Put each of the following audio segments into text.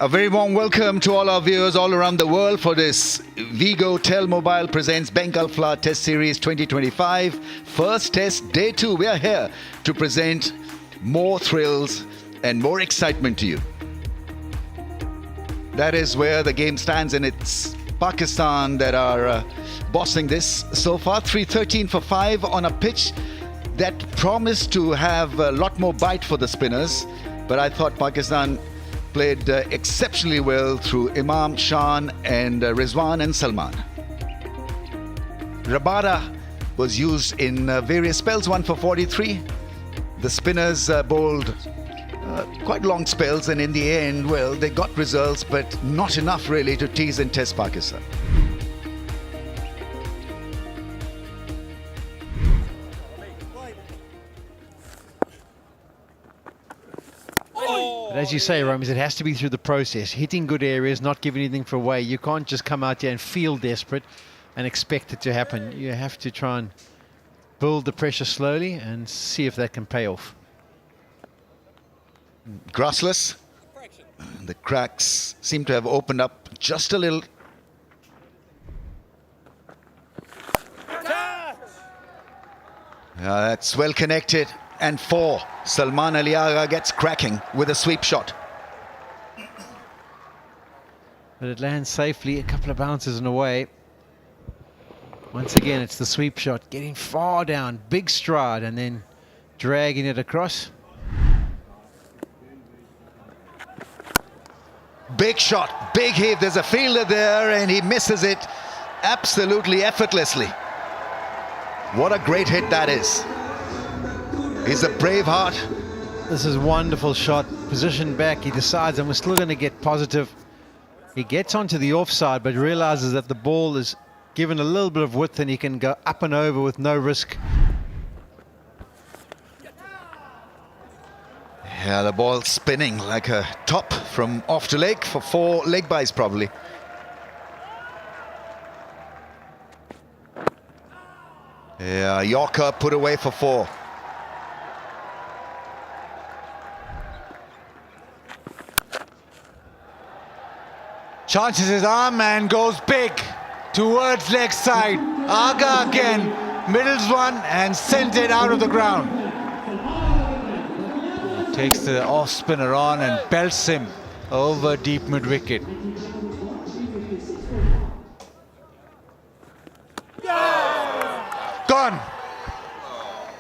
A very warm welcome to all our viewers all around the world for this Vigo Telmobile presents Bengal Flower Test Series 2025. First test, day 2. We are here to present more thrills and more excitement to you. That is where the game stands, and it's Pakistan that are bossing this so far. 313 for 5 on a pitch that promised to have a lot more bite for the spinners. But I thought Pakistan played exceptionally well through Imam, Shan and Rizwan and Salman. Rabada was used in various spells, 1 for 43. The spinners bowled quite long spells, and in the end, well, they got results, but not enough really to tease and test Pakistan. But as you say, Romies, it has to be through the process, hitting good areas, not giving anything for away. You can't just come out here and feel desperate and expect it to happen. You have to try and build the pressure slowly and see if that can pay off. Grassless. The cracks seem to have opened up just a little. That's well connected. And 4. Salman Ali Agha gets cracking with a sweep shot. But it lands safely, a couple of bounces and away. Once again, it's the sweep shot, getting far down, big stride, and then dragging it across. Big shot, big hit. There's a fielder there, and he misses it absolutely effortlessly. What a great hit that is. He's a brave heart. This is a wonderful shot. Positioned back, he decides, and we're still going to get positive. He gets onto the offside, but realizes that the ball is given a little bit of width and he can go up and over with no risk. Yeah, the ball spinning like a top from off to leg for 4 leg byes probably. Yeah, Yorker put away for 4. Chances his arm and goes big towards leg side. Agha again, middles one and sends it out of the ground. Takes the off spinner on and belts him over deep mid wicket. Gone.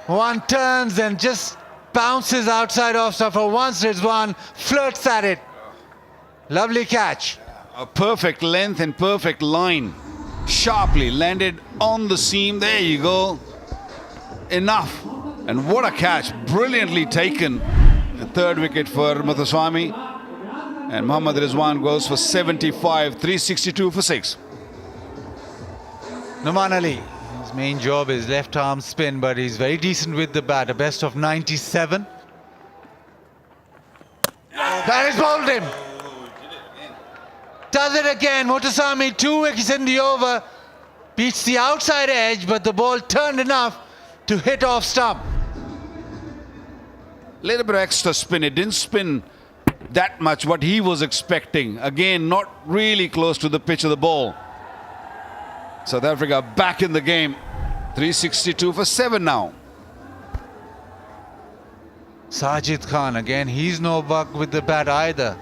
One turns and just bounces outside off. So for once Rizwan flirts at it. Lovely catch. A perfect length and perfect line. Sharply landed on the seam. There you go. Enough. And what a catch. Brilliantly taken. The 3rd wicket for Muthuswamy. And Mohammad Rizwan goes for 75, 362 for 6. Nouman Ali, his main job is left arm spin, but he's very decent with the bat. A best of 97. That has bowled him. Does it again. Muthuswamy, 2 wickets in the over. Beats the outside edge, but the ball turned enough to hit off stump. Little bit of extra spin. It didn't spin that much what he was expecting. Again, not really close to the pitch of the ball. South Africa back in the game. 362 for 7 now. Sajid Khan, again, he's no bug with the bat either.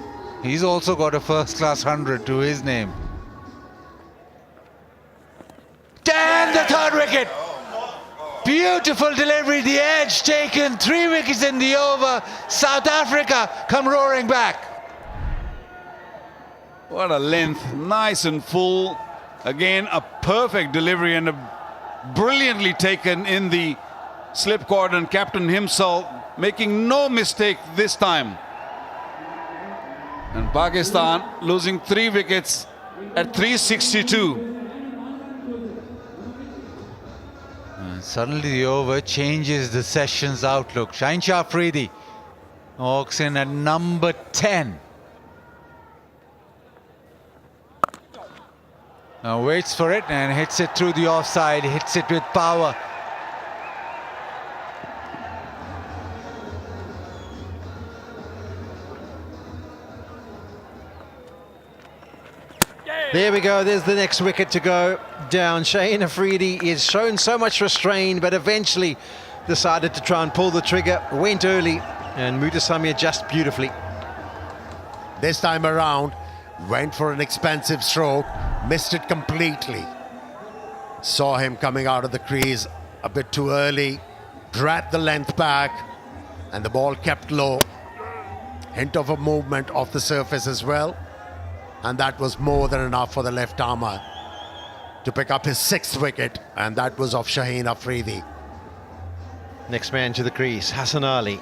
He's also got a first-class 100 to his name. And the 3rd wicket. Beautiful delivery, the edge taken. 3 wickets in the over. South Africa come roaring back. What a length. Nice and full. Again, a perfect delivery and a brilliantly taken in the slip cord, and captain himself making no mistake this time. And Pakistan losing 3 wickets at 362. And suddenly the over changes the session's outlook. Shaheen Shah Afridi walks in at number 10. Now waits for it and hits it through the offside, hits it with power. There we go. There's the next wicket to go down. Shaheen Afridi is shown so much restraint, but eventually decided to try and pull the trigger. Went early, and Mutasamy adjusted beautifully. This time around, went for an expensive stroke, missed it completely. Saw him coming out of the crease a bit too early, dragged the length back, and the ball kept low. Hint of a movement off the surface as well, and that was more than enough for the left armer to pick up his 6th wicket, and that was off Shaheen Afridi. Next man to the crease, Hassan Ali.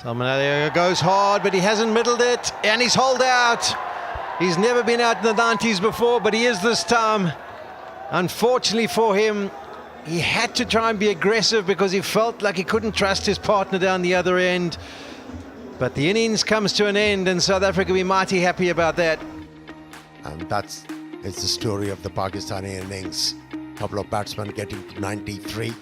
Salman Ali goes hard, but he hasn't middled it, and he's holed out. He's never been out in the 90s before, but he is this time. Unfortunately for him, he had to try and be aggressive because he felt like he couldn't trust his partner down the other end. But the innings comes to an end, and South Africa will be mighty happy about that. And that's the story of the Pakistani innings. A couple of batsmen getting to 93.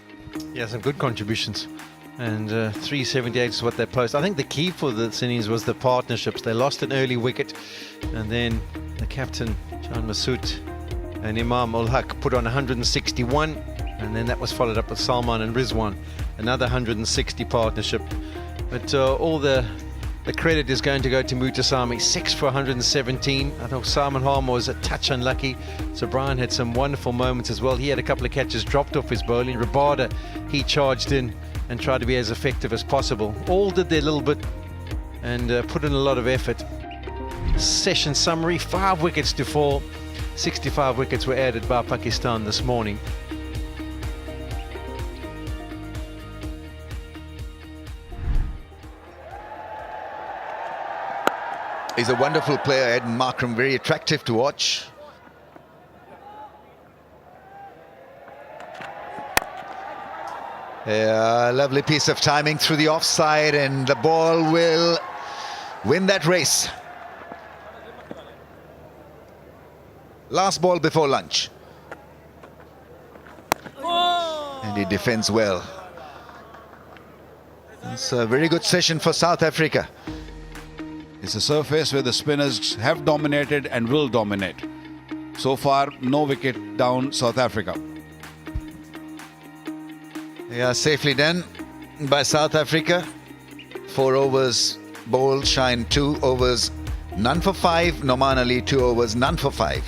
Yeah, some good contributions. And 378 is what they post. I think the key for this innings was the partnerships. They lost an early wicket, and then the captain, Jan Masood, and Imam ul Haq put on 161, and then that was followed up with Salman and Rizwan, another 160 partnership. But all the credit is going to go to Mutasamy, 6 for 117. I thought Salman Harmer was a touch unlucky. So Brian had some wonderful moments as well. He had a couple of catches dropped off his bowling. Rabada, he charged in and tried to be as effective as possible. All did their little bit and put in a lot of effort. Session summary, 5 wickets to fall. 65 wickets were added by Pakistan this morning. He's a wonderful player, Eden Markram, very attractive to watch. A lovely piece of timing through the offside, and the ball will win that race. Last ball before lunch. And he defends well. It's a very good session for South Africa. It's a surface where the spinners have dominated and will dominate. So far, no wicket down South Africa. Yeah, safely done by South Africa. 4 overs bowled, Shine 2 overs, none for 5. Noman Ali 2 overs, none for 5.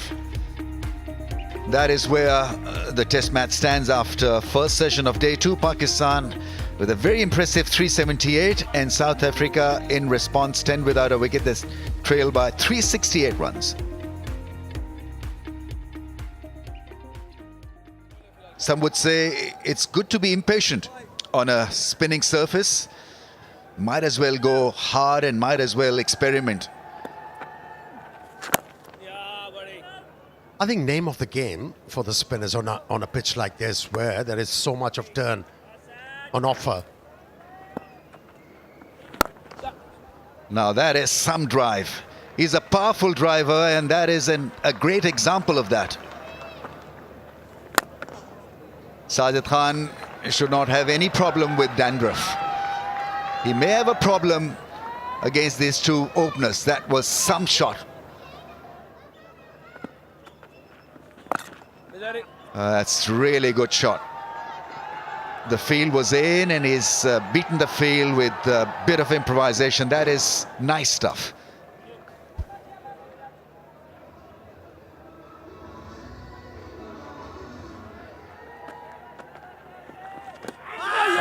That is where the test match stands after first session of day 2. Pakistan with a very impressive 378, and South Africa in response 10 without a wicket. That's trailed by 368 runs. Some would say it's good to be impatient on a spinning surface. Might as well go hard and might as well experiment. I think name of the game for the spinners on a pitch like this, where there is so much of turn on offer. Now that is some drive. He's a powerful driver, and that is a great example of that. Sajid Khan should not have any problem with dandruff. He may have a problem against these two openers. That was some shot. That's really good shot. The field was in, and he's beaten the field with a bit of improvisation. That is nice stuff.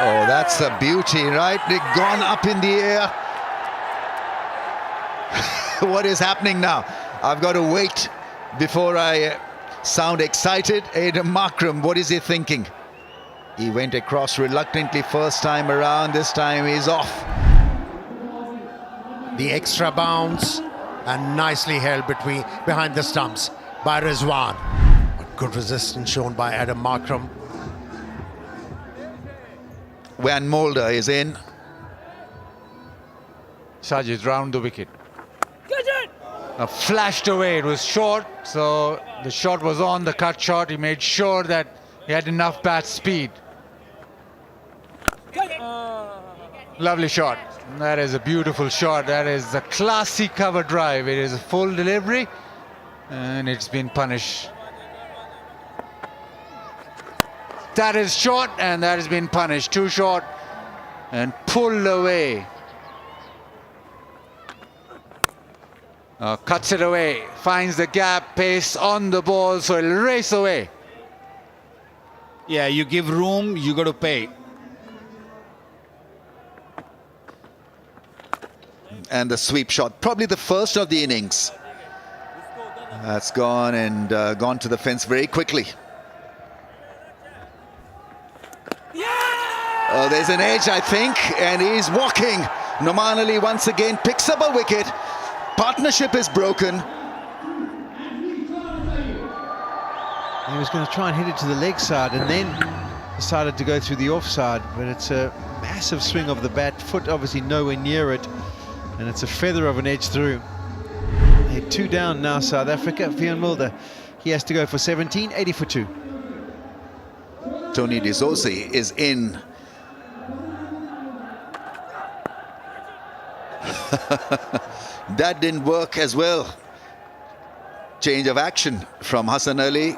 Oh, that's a beauty, right? They've gone up in the air. What is happening now? I've got to wait before I sound excited. Eden Markram, what is he thinking? He went across reluctantly first time around. This time he's off. The extra bounce, and nicely held behind the stumps by Rizwan. Good resistance shown by Eden Markram. Van Mulder is in. Sajid round the wicket. Flashed away. It was short, so the shot was on the cut shot. He made sure that he had enough bat speed. Lovely shot. That is a beautiful shot. That is a classy cover drive. It is a full delivery and it's been punished. That is short and that has been punished. Too short and pulled away. Cuts it away, finds the gap, pace on the ball, so it'll race away. Yeah, you give room, you got to pay. And the sweep shot, probably the first of the innings. That's gone and gone to the fence very quickly. Oh, there's an edge, I think, and he's walking. Noman Ali once again picks up a wicket. Partnership is broken. He was going to try and hit it to the leg side and then decided to go through the offside, but it's a massive swing of the bat, foot obviously nowhere near it, and it's a feather of an edge through. They're 2 down now, South Africa. Fionn Mulder, he has to go for 17, 80 for 2. Tony Dizzosi is in. That didn't work as well. Change of action from Hassan Ali.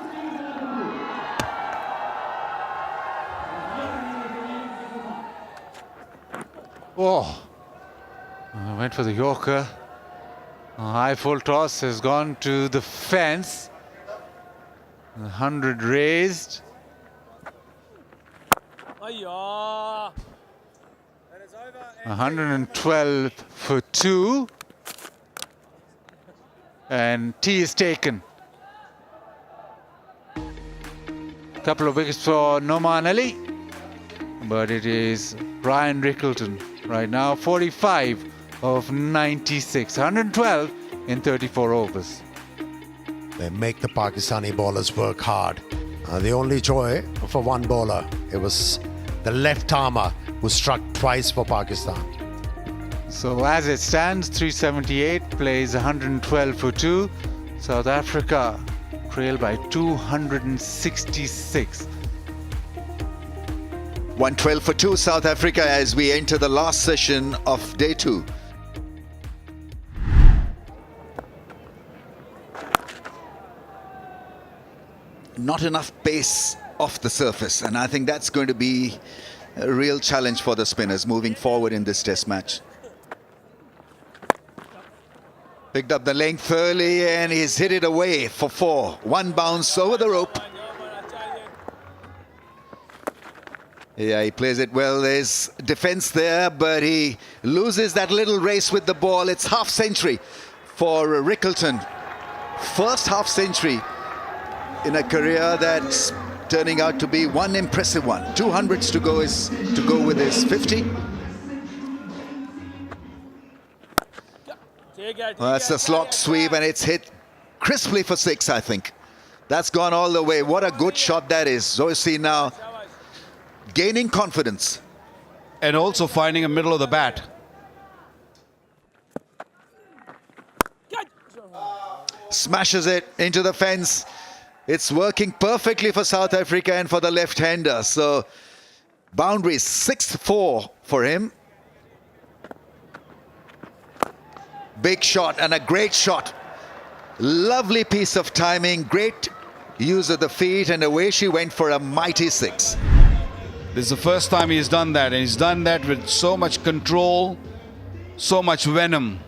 Oh, went for the Yorker. High full toss has gone to the fence. 100 raised. 112 for 2. And tea is taken. Couple of wickets for Noman Ali. But it is Brian Rickleton right now, 45 of 96. 112 in 34 overs. They make the Pakistani bowlers work hard. The only joy for one bowler, it was the left armer who struck twice for Pakistan. So as it stands, 378 plays 112 for 2. South Africa trail by 266. 112 for 2 South Africa as we enter the last session of day 2. Not enough pace off the surface, and I think that's going to be a real challenge for the spinners moving forward in this test match. Picked up the length early and he's hit it away for 4. 1 bounce over the rope. Yeah, he plays it well. There's defense there, but he loses that little race with the ball. It's half century for Rickleton. First half century in a career that's turning out to be one impressive one. 200s to go with his 50. Well, that's a slog sweep and it's hit crisply for 6, I think. That's gone all the way. What a good shot that is. Zoysi now gaining confidence. And also finding a middle of the bat. Smashes it into the fence. It's working perfectly for South Africa and for the left-hander. So boundaries 6-4 for him. Big shot and a great shot. Lovely piece of timing. Great use of the feet, and away she went for a mighty 6. This is the first time he's done that, and he's done that with so much control, so much venom.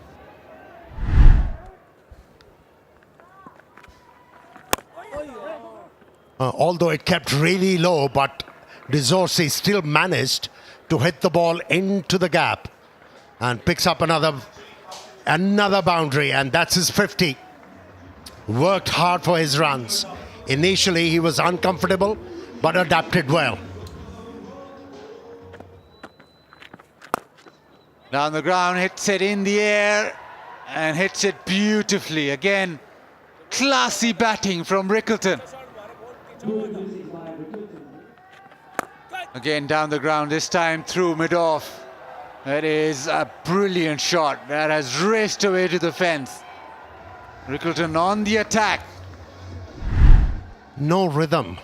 Although it kept really low, but Dizzosi still managed to hit the ball into the gap and picks up another boundary, and that's his 50. Worked hard for his runs. Initially he was uncomfortable but adapted well. Down the ground, hits it in the air and hits it beautifully. Again, classy batting from Rickleton. Again down the ground, this time through mid-off. That is a brilliant shot. That has raced away to the fence. Rickleton on the attack. No rhythm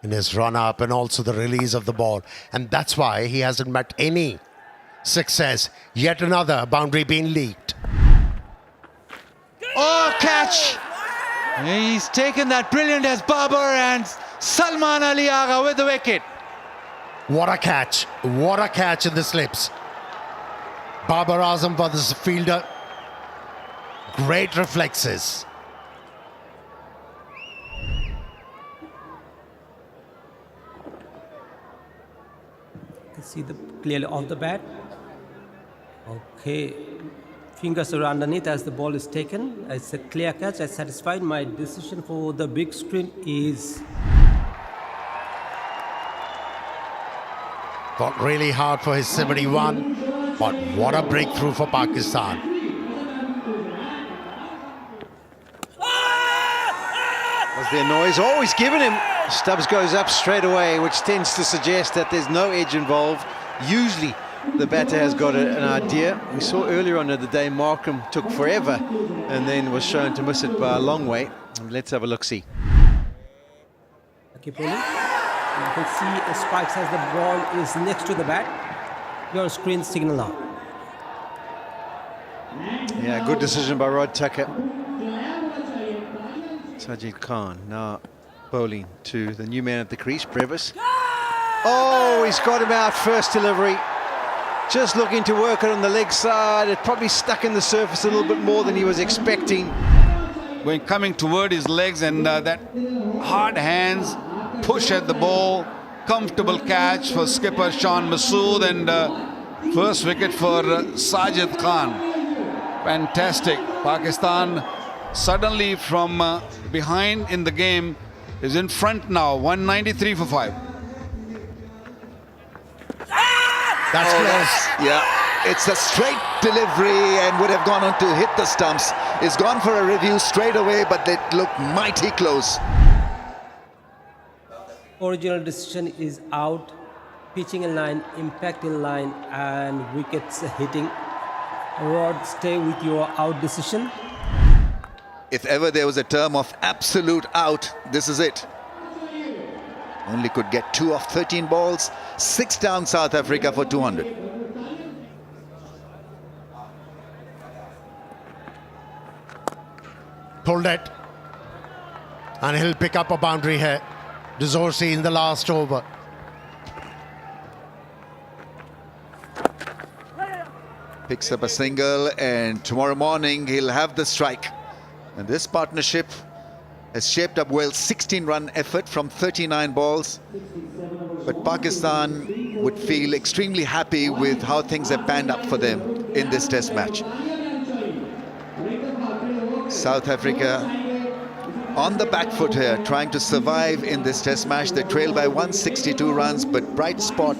in his run-up and also the release of the ball. And that's why he hasn't met any success. Yet another boundary being leaked. Oh, catch! He's taken that brilliant as Babar, and Salman Ali Agha with the wicket. What a catch. What a catch in the slips. Babar Azam was the fielder. Great reflexes. You can see the clearly off the bat. Okay. Fingers are underneath as the ball is taken. It's a clear catch. I satisfied. My decision for the big screen is... Fought really hard for his 71. But what a breakthrough for Pakistan. Was there noise? Oh, he's given him. Stubbs goes up straight away, which tends to suggest that there's no edge involved. Usually the batter has got an idea. We saw earlier on in the day Markham took forever and then was shown to miss it by a long way. Let's have a look-see. Okay, bowling. You can see Spikes as the ball is next to the bat. Your screen signal now. Yeah, good decision by Rod Tucker. Sajid Khan now bowling to the new man at the crease, Brevis. Oh, he's got him out first delivery. Just looking to work it on the leg side. It probably stuck in the surface a little bit more than he was expecting. When coming toward his legs, and that hard hands push at the ball. Comfortable catch for skipper Sean Masood, and first wicket for Sajid Khan. Fantastic. Pakistan suddenly from behind in the game is in front now, 193 for 5. That's close. Yeah, it's a straight delivery and would have gone on to hit the stumps. It's gone for a review straight away, but they look mighty close. Original decision is out. Pitching in line, impact in line, and wickets hitting. Rod, stay with your out decision. If ever there was a term of absolute out, this is it. Only could get 2 of 13 balls, 6 down South Africa for 200. Pulled it. And he'll pick up a boundary here. Dezorsi in the last over. Picks up a single, and tomorrow morning he'll have the strike. And this partnership has shaped up well. 16-run effort from 39 balls. But Pakistan would feel extremely happy with how things have panned up for them in this test match. South Africa on the back foot here, trying to survive in this test match. They trail by 162 runs, but bright spot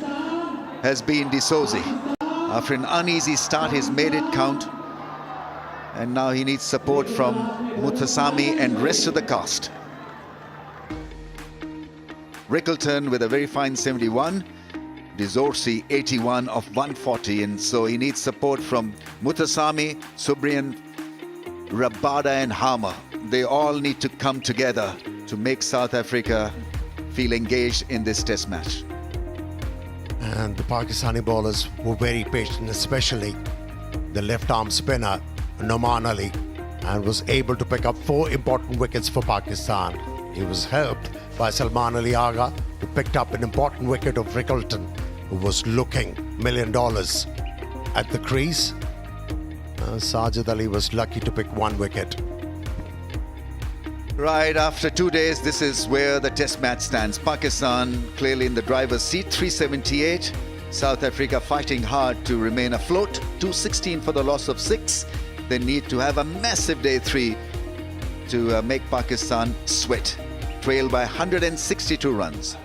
has been D'Souza. After an uneasy start, he's made it count. And now he needs support from Muthusamy and rest of the cast. Rickleton with a very fine 71. Dezorsi 81 of 140. And so he needs support from Muthusamy, Subrian, Rabada and Harmer. They all need to come together to make South Africa feel engaged in this test match. And the Pakistani bowlers were very patient, especially the left-arm spinner, Noman Ali, and was able to pick up 4 important wickets for Pakistan. He was helped by Salman Ali Agha, who picked up an important wicket of Rickleton, who was looking $1 million at the crease. Sajid Ali was lucky to pick 1 wicket. Right, after 2 days, this is where the test match stands. Pakistan clearly in the driver's seat, 378. South Africa fighting hard to remain afloat, 216 for the loss of 6. They need to have a massive day 3 to make Pakistan sweat. Trail by 162 runs.